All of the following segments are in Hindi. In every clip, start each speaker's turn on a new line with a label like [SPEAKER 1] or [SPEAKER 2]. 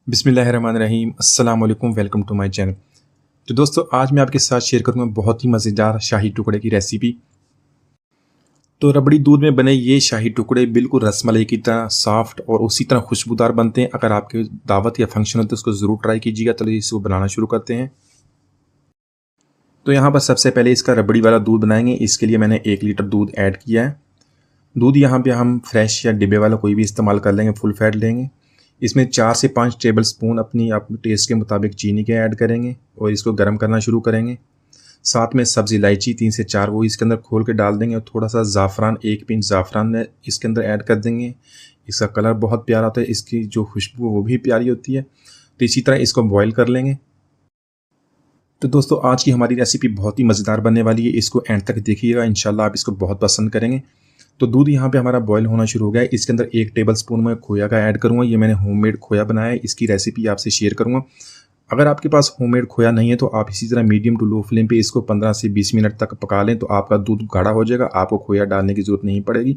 [SPEAKER 1] बिस्मिल्लाहिर्रहमानिर्रहीम अस्सलाम वालेकुम वेलकम टू माय चैनल। तो दोस्तों आज मैं आपके साथ शेयर करूंगा बहुत ही मज़ेदार शाही टुकड़े की रेसिपी। तो रबड़ी दूध में बने ये शाही टुकड़े बिल्कुल रसमलाई की तरह सॉफ्ट और उसी तरह खुशबूदार बनते हैं। अगर आपके दावत या फंक्शन हो तो उसको ज़रूर ट्राई कीजिएगा। चलिए इसको बनाना शुरू करते हैं। तो यहाँ पर सबसे पहले इसका रबड़ी वाला दूध बनाएंगे। इसके लिए मैंने 1 लीटर दूध ऐड किया है। दूध यहाँ पे हम फ्रेश या डिब्बे वाला कोई भी इस्तेमाल कर लेंगे, फुल फैट लेंगे। इसमें 4 से 5 टेबल स्पून अपनी टेस्ट के मुताबिक चीनी के ऐड करेंगे और इसको गर्म करना शुरू करेंगे। साथ में सब्ज़ इलायची 3 से 4 वो इसके अंदर खोल के डाल देंगे और थोड़ा सा ज़ाफ़रान 1 पिंच ज़ाफ़रान इसके अंदर ऐड कर देंगे। इसका कलर बहुत प्यारा होता है, इसकी जो खुशबू वो भी प्यारी होती है। तो इसी तरह इसको बॉयल कर लेंगे। तो दोस्तों आज की हमारी रेसिपी बहुत ही मज़ेदार बनने वाली है, इसको एंड तक देखिएगा, इंशाल्लाह आप इसको बहुत पसंद करेंगे। तो दूध यहाँ पे हमारा बॉयल होना शुरू हो गया है। इसके अंदर 1 टेबल स्पून मैं खोया का ऐड करूँगा। ये मैंने होममेड खोया बनाया है, इसकी रेसिपी आपसे शेयर करूँगा। अगर आपके पास होममेड खोया नहीं है तो आप इसी तरह मीडियम टू लो फ्लेम पे इसको 15 से 20 मिनट तक पका लें तो आपका दूध गाढ़ा हो जाएगा, आपको खोया डालने की ज़रूरत नहीं पड़ेगी।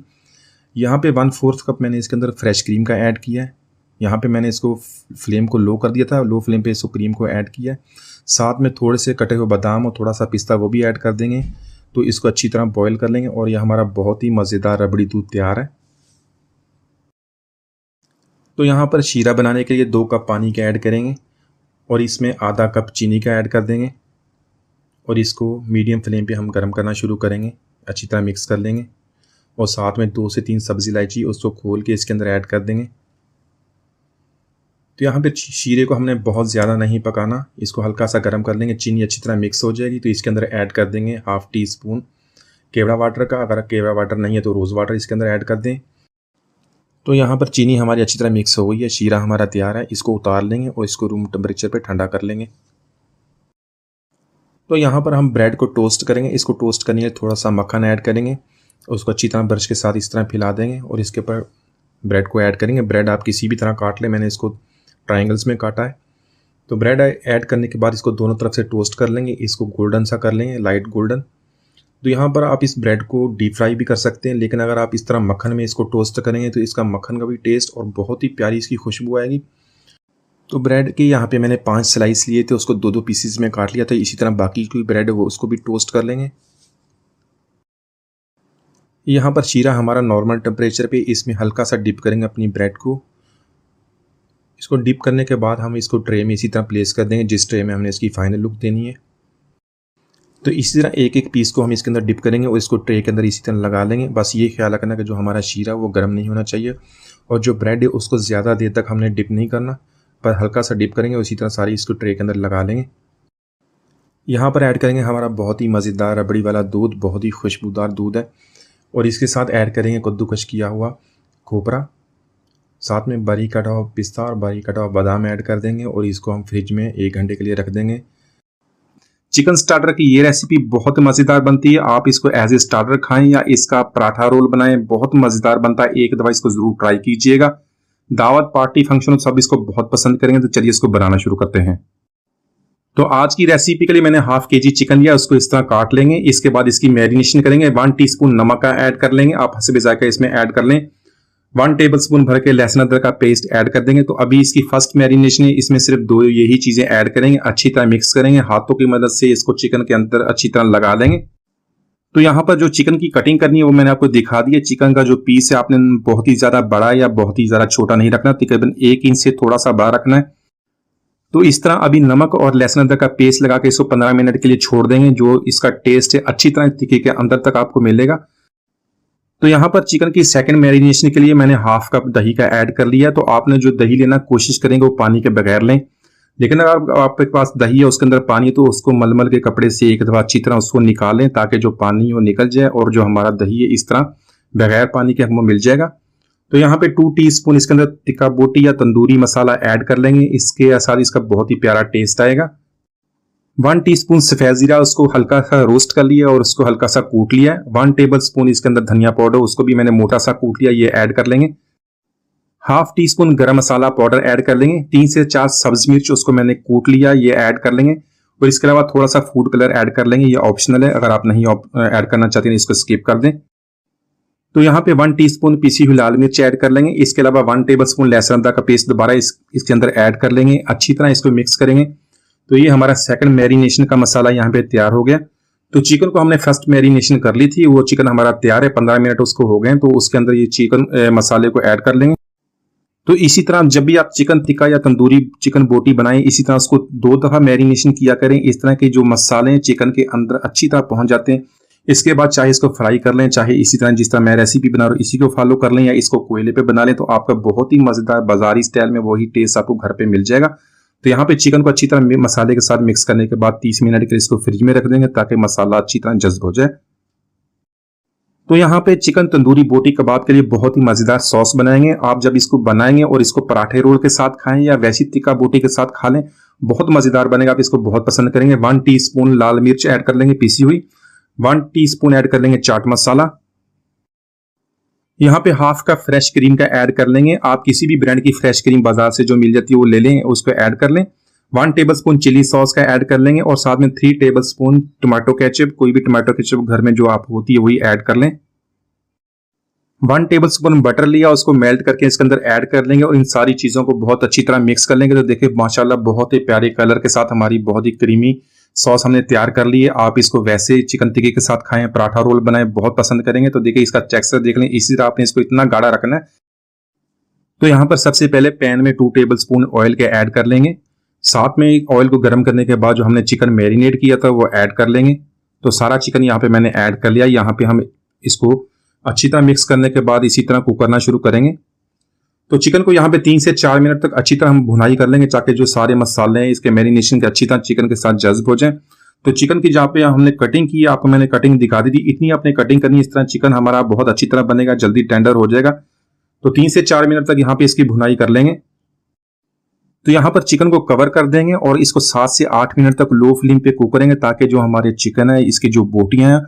[SPEAKER 1] यहाँ पे 1/4 कप मैंने इसके अंदर फ्रेश क्रीम का ऐड किया है। यहाँ पे मैंने इसको फ्लेम को लो कर दिया था, लो फ्लेम पे इसको क्रीम को ऐड किया है। साथ में थोड़े से कटे हुए बादाम और थोड़ा सा पिस्ता वो भी ऐड कर देंगे। तो इसको अच्छी तरह बॉईल कर लेंगे और यह हमारा बहुत ही मज़ेदार रबड़ी दूध तैयार है। तो यहाँ पर शीरा बनाने के लिए 2 कप पानी का ऐड करेंगे और इसमें आधा कप चीनी का ऐड कर देंगे और इसको मीडियम फ्लेम पे हम गर्म करना शुरू करेंगे। अच्छी तरह मिक्स कर लेंगे और साथ में 2 से 3 सब्ज़ इलायची उसको खोल के इसके अंदर ऐड कर देंगे। तो यहाँ पे शीरे को हमने बहुत ज़्यादा नहीं पकाना, इसको हल्का सा गर्म कर लेंगे। चीनी अच्छी तरह मिक्स हो जाएगी तो इसके अंदर ऐड कर देंगे 1/2 टी स्पून केवड़ा वाटर का। अगर केवड़ा वाटर नहीं है तो रोज़ वाटर इसके अंदर ऐड कर दें। तो यहाँ पर चीनी हमारी अच्छी तरह मिक्स हो गई है, शीरा हमारा तैयार है। इसको उतार लेंगे और इसको रूम टेम्परेचर पे ठंडा कर लेंगे। तो यहाँ पर हम ब्रेड को टोस्ट करेंगे। इसको टोस्ट करने के लिए थोड़ा सा मक्खन ऐड करेंगे, उसको अच्छी तरह ब्रश के साथ इस तरह फैला देंगे और इसके ऊपर ब्रेड को ऐड करेंगे। ब्रेड आप किसी भी तरह काट लें, मैंने इसको ट्रायंगल्स में काटा है। तो ब्रेड ऐड करने के बाद इसको दोनों तरफ से टोस्ट कर लेंगे, इसको गोल्डन सा कर लेंगे, लाइट गोल्डन। तो यहाँ पर आप इस ब्रेड को डीप फ्राई भी कर सकते हैं, लेकिन अगर आप इस तरह मक्खन में इसको टोस्ट करेंगे तो इसका मक्खन का भी टेस्ट और बहुत ही प्यारी इसकी खुशबू आएगी। तो ब्रेड के यहाँ पे मैंने 5 स्लाइस लिए थे, उसको 2-2 पीसीज में काट लिया था। इसी तरह बाकी की ब्रेड है वो उसको भी टोस्ट कर लेंगे। यहाँ पर शीरा हमारा नॉर्मल टेम्परेचर पे, इसमें हल्का सा डिप करेंगे अपनी ब्रेड को। इसको डिप करने के बाद हम इसको ट्रे में इसी तरह प्लेस कर देंगे जिस ट्रे में हमने इसकी फाइनल लुक देनी है। तो इसी तरह एक एक पीस को हम इसके अंदर डिप करेंगे और इसको ट्रे के अंदर इसी तरह लगा लेंगे। बस ये ख्याल रखना कि जो हमारा शीरा वो गर्म नहीं होना चाहिए और जो ब्रेड है उसको ज़्यादा देर तक हमने डिप नहीं करना, पर हल्का सा डिप करेंगे और इसी तरह सारी इसको ट्रे के अंदर लगा लेंगे। यहाँ पर ऐड करेंगे हमारा बहुत ही मज़ेदार रबड़ी वाला दूध, बहुत ही खुशबूदार दूध है। और इसके साथ ऐड करेंगे कद्दूकश किया हुआ खोपरा, साथ में बारीक कटा हुआ पिस्ता और बारीक कटा हुआ बादाम ऐड कर देंगे और इसको हम फ्रिज में 1 घंटे के लिए रख देंगे। चिकन स्टार्टर की ये रेसिपी बहुत मज़ेदार बनती है। आप इसको एज ए स्टार्टर खाएं या इसका पराठा रोल बनाएं, बहुत मज़ेदार बनता है। एक दफ़ा इसको ज़रूर ट्राई कीजिएगा। दावत, पार्टी, फंक्शन सब इसको बहुत पसंद करेंगे। तो चलिए इसको बनाना शुरू करते हैं। तो आज की रेसिपी के लिए मैंने 1/2 kg चिकन लिया, उसको इस तरह काट लेंगे। इसके बाद इसकी मैरिनेशन करेंगे। 1 टीस्पून नमक का ऐड कर लेंगे, आप हस्बे जायका इसमें ऐड कर लें। 1 टेबल स्पून भर के लहसुन अदरक का पेस्ट ऐड कर देंगे। तो अभी इसकी फर्स्ट मैरिनेशन है, इसमें सिर्फ 2 यही चीजें ऐड करेंगे। अच्छी तरह मिक्स करेंगे, हाथों की मदद से इसको चिकन के अंदर अच्छी तरह लगा लेंगे। तो यहाँ पर जो चिकन की कटिंग करनी है वो मैंने आपको दिखा दी है। चिकन का जो पीस है आपने बहुत ही ज्यादा बड़ा या बहुत ही ज्यादा छोटा नहीं रखना, तकरीबन 1 इंच से थोड़ा सा बड़ा रखना है। तो इस तरह अभी नमक और लहसुन अदरक का पेस्ट लगा के इसको 15 मिनट के लिए छोड़ देंगे। जो इसका टेस्ट है अच्छी तरह टिक्की के अंदर तक आपको मिलेगा। तो यहाँ पर चिकन की सेकंड मैरिनेशन के लिए मैंने 1/2 कप दही का ऐड कर लिया। तो आपने जो दही लेना कोशिश करेंगे वो पानी के बगैर लें, लेकिन अगर आपके पास दही है उसके अंदर पानी है तो उसको मलमल के कपड़े से एक दफ़ा अच्छी तरह उसको निकालें ताकि जो पानी वो निकल जाए और जो हमारा दही है इस तरह बगैर पानी के हमको मिल जाएगा। तो यहाँ पे 2 टीस्पून इसके अंदर टिक्का बोटी या तंदूरी मसाला ऐड कर लेंगे, इसके साथ इसका बहुत ही प्यारा टेस्ट आएगा। 1 टीस्पून सफेद जीरा, उसको हल्का सा रोस्ट कर लिया और उसको हल्का सा कूट लिया है। 1 टेबल स्पून इसके अंदर धनिया पाउडर, उसको भी मैंने मोटा सा कूट लिया, ये ऐड कर लेंगे। 1/2 टीस्पून गरम मसाला पाउडर ऐड कर लेंगे। 3 से 4 सब्ज मिर्च, उसको मैंने कूट लिया, ये ऐड कर लेंगे। और इसके अलावा थोड़ा सा फूड कलर ऐड कर लेंगे, ये ऑप्शनल है, अगर आप नहीं ऐड करना चाहते हैं इसको स्किप कर दें। तो यहाँ पे 1 टीस्पून पीसी हुई लाल मिर्च ऐड कर लेंगे। इसके अलावा 1 टेबलस्पून लहसुन अदरक का पेस्ट दोबारा इसके अंदर ऐड कर लेंगे। अच्छी तरह इसको मिक्स करेंगे। तो ये हमारा सेकंड मैरिनेशन का मसाला यहाँ पे तैयार हो गया। तो चिकन को हमने फर्स्ट मैरिनेशन कर ली थी, वो चिकन हमारा तैयार है। 15 मिनट उसको हो गए, तो उसके अंदर ये चिकन मसाले को ऐड कर लेंगे। तो इसी तरह जब भी आप चिकन टिक्का या तंदूरी चिकन बोटी बनाएं, इसी तरह उसको 2 दफा मैरिनेशन किया करें। इस तरह के जो मसाले हैं चिकन के अंदर अच्छी तरह पहुंच जाते हैं। इसके बाद चाहे इसको फ्राई कर लें, चाहे इसी तरह जिस तरह मैं रेसिपी बना रहा हूँ इसी को फॉलो कर लें, या इसको कोयले पे बना लें, तो आपका बहुत ही मजेदार बाजारी स्टाइल में वही टेस्ट आपको घर पे मिल जाएगा। तो यहाँ पे चिकन को अच्छी तरह मसाले के साथ मिक्स करने के बाद 30 मिनट के लिए इसको फ्रिज में रख देंगे ताकि मसाला अच्छी तरह जज्ब हो जाए। तो यहाँ पे चिकन तंदूरी बोटी कबाब के लिए बहुत ही मजेदार सॉस बनाएंगे। आप जब इसको बनाएंगे और इसको पराठे रोल के साथ खाएं या वैसी टिक्का बोटी के साथ खा लें, बहुत मजेदार बनेगा। आप इसको बहुत पसंद करेंगे। 1 टीस्पून लाल मिर्च ऐड कर लेंगे पीसी हुई। 1 टीस्पून ऐड कर लेंगे चाट मसाला। यहाँ पे हाफ कप फ्रेश क्रीम का ऐड कर लेंगे। आप किसी भी ब्रांड की फ्रेश क्रीम बाजार से जो मिल जाती है वो ले लें, उसको ऐड कर लें। 1 टेबलस्पून चिली सॉस का ऐड कर लेंगे और साथ में 3 टेबलस्पून टोमेटो केचप, कोई भी टोमेटो केचप घर में जो आप होती है वही ऐड कर लें। 1 टेबलस्पून बटर लिया, उसको मेल्ट करके इसके अंदर ऐड कर लेंगे और इन सारी चीजों को बहुत अच्छी तरह मिक्स कर लेंगे। तो देखिए माशाल्लाह बहुत ही प्यारे कलर के साथ हमारी बहुत ही क्रीमी सॉस हमने तैयार कर ली है। आप इसको वैसे चिकन टिक्के के साथ खाएं, पराठा रोल बनाएं, बहुत पसंद करेंगे। तो देखिए इसका टेक्सचर देख लें, इसी तरह आपने इसको इतना गाढ़ा रखना है। तो यहाँ पर सबसे पहले पैन में 2 टेबलस्पून ऑयल के ऐड कर लेंगे। साथ में ऑयल को गर्म करने के बाद जो हमने चिकन मैरिनेट किया था वो ऐड कर लेंगे। तो सारा चिकन यहाँ पे मैंने ऐड कर लिया। यहाँ पे हम इसको अच्छी तरह मिक्स करने के बाद इसी तरह कुक करना शुरू करेंगे। तो चिकन को यहाँ पे 3 से 4 मिनट तक अच्छी तरह हम भुनाई कर लेंगे ताकि जो सारे मसाले हैं इसके मैरिनेशन के अच्छी तरह चिकन के साथ जज्ब हो जाए। तो चिकन की जहाँ पे हमने कटिंग की, आपको मैंने कटिंग दिखा दी थी, इतनी आपने कटिंग करनी है। इस तरह चिकन हमारा बहुत अच्छी तरह बनेगा, जल्दी टेंडर हो जाएगा। तो 3 से 4 मिनट तक यहाँ पे इसकी भुनाई कर लेंगे। तो यहाँ पर चिकन को कवर कर देंगे और इसको 7 से 8 मिनट तक लो फ्लेम पे कुक करेंगे ताकि जो हमारे चिकन है, इसकी जो बोटियां हैं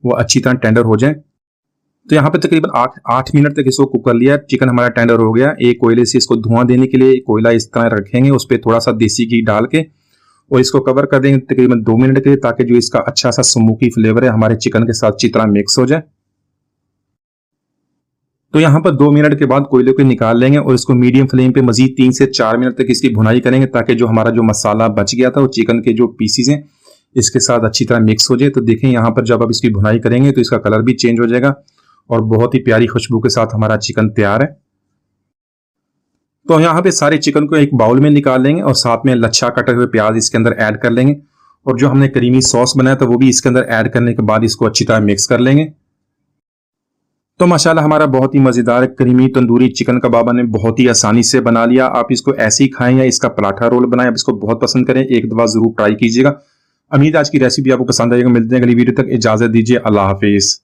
[SPEAKER 1] वो अच्छी तरह टेंडर हो जाए। तो यहाँ पे तकरीबन 8 मिनट तक इसको कुक कर लिया। चिकन हमारा टेंडर हो गया। एक कोयले से इसको धुआं देने के लिए कोयला इस तरह रखेंगे, उस पर थोड़ा सा देसी घी डाल के और इसको कवर कर देंगे तकरीबन 2 मिनट के लिए ताकि जो इसका अच्छा सा स्मोकी फ्लेवर है हमारे चिकन के साथ अच्छी तरह मिक्स हो जाए। तो यहाँ पर 2 मिनट के बाद कोयले को निकाल लेंगे और इसको मीडियम फ्लेम पे मजीद 3 से 4 मिनट तक इसकी भुनाई करेंगे ताकि जो हमारा जो मसाला बच गया था वो चिकन के जो पीसीज हैं इसके साथ अच्छी तरह मिक्स हो जाए। तो देखें यहाँ पर जब आप इसकी भुनाई करेंगे तो इसका कलर भी चेंज हो जाएगा और बहुत ही प्यारी खुशबू के साथ हमारा चिकन तैयार है। तो यहाँ पे सारे चिकन को एक बाउल में निकाल लेंगे और साथ में लच्छा कटे हुए प्याज इसके अंदर ऐड कर लेंगे और जो हमने क्रीमी सॉस बनाया था वो भी इसके अंदर ऐड करने के बाद इसको अच्छी तरह मिक्स कर लेंगे। तो माशाल्लाह हमारा बहुत ही मजेदार क्रीमी तंदूरी चिकन कबाब ने बहुत ही आसानी से बना लिया। आप इसको ऐसे ही खाएं या इसका पराठा रोल बनाएं, आप इसको बहुत पसंद करें, एक दफा जरूर ट्राई कीजिएगा। उम्मीद आज की रेसिपी आपको पसंद आएगा। मिलते हैं अगली वीडियो तक, इजाजत दीजिए, अल्लाह हाफिज।